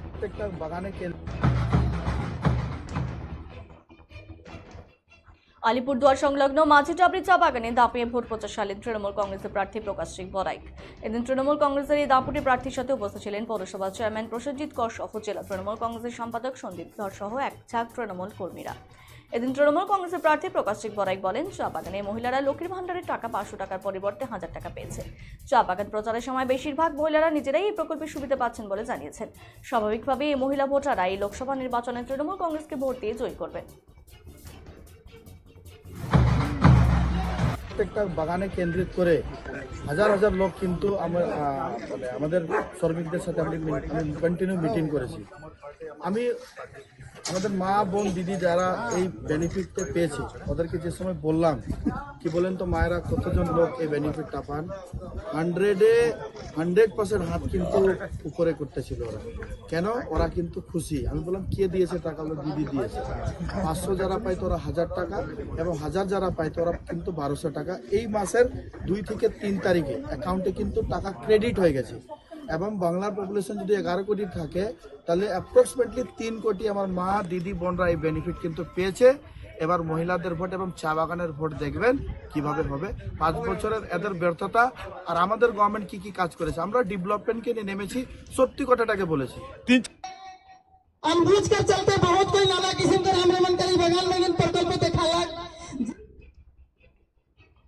প্রত্যেকটা বাগানে আলিপুরদুয়ার সংলগ্ন মাঝিটাবড়ি চা বাগানে দাপিয়ে ভোট প্রচার সারলেন তৃণমূল কংগ্রেসের প্রার্থী প্রকাশ সিং বড়াইক। এদিন তৃণমূল কংগ্রেসের এই দাপুটে প্রার্থীর সাথে উপস্থিত ছিলেন পৌরসভা চেয়ারম্যান প্রসেনজিৎ কর সহ জেলা তৃণমূল কংগ্রেসের সম্পাদক সন্দীপ ধর সহ এক ঝাঁক তৃণমূল কর্মীরা। এদিন তৃণমূল কংগ্রেসের প্রার্থী প্রকাশ সিং বড়াইক বলেন, চা বাগানে মহিলারা লক্ষ্মীর ভান্ডারের টাকা 500 টাকার পরিবর্তে 1000 টাকা পেয়েছে। চা বাগান প্রচারের সময় বেশিরভাগ মহিলারা নিজেরাই এই প্রকল্পের সুবিধা পাচ্ছেন বলে জানিয়েছেন। স্বাভাবিকভাবেই এই মহিলা ভোটাররা এই লোকসভা নির্বাচনে তৃণমূল কংগ্রেসকে ভোট দিয়ে জয়ী করবেন। প্রত্যেকটা বাগানে কেন্দ্রিত করে হাজার হাজার লোক কিন্তু আমাদের শ্রমিকদের সাথে আমি কন্টিনিউ মিটিং করেছি। আমি আমাদের মা বোন দিদি যারা এই বেনিফিটটা পেয়েছে ওদেরকে যে সময় বললাম কি বলেন তো মায়েরা কতজন লোক এই বেনিফিটটা পান, 100% হাত কিন্তু উপরে করতেছিল ওরা। কেন? ওরা কিন্তু খুশি। আমি বললাম কে দিয়েছে টাকা? দিদি দিয়েছে। 500 যারা পায় তো ওরা 1000 টাকা, এবং 1000 যারা পায় তো ওরা কিন্তু 1200 টাকা। এই মাসের 2 থেকে 3 তারিখে অ্যাকাউন্টে কিন্তু টাকা ক্রেডিট হয়ে গেছে। এবং বাংলার পপুলেশন যদি 11 কোটি থাকে তাহলে অ্যাপ্রক্সিমেটলি 3 কোটি আমার মা দিদি বোনরা এই বেনিফিট কিন্তু পেয়েছে। এবার মহিলাদের ভোট এবং চা বাগানের ভোট দেখবেন কিভাবে হবে। 5 বছরের এদের ব্যর্থতা আর আমাদের গভর্নমেন্ট কি কি কাজ করেছে। আমরা ডেভেলপমেন্টকে নিয়ে নেমেছি, সত্যি কথাটাকে বলেছি। अमरूज के चलते बहुत कोई नाना किस्म के राम रमन करी बगान में प्रकल्प दिखाया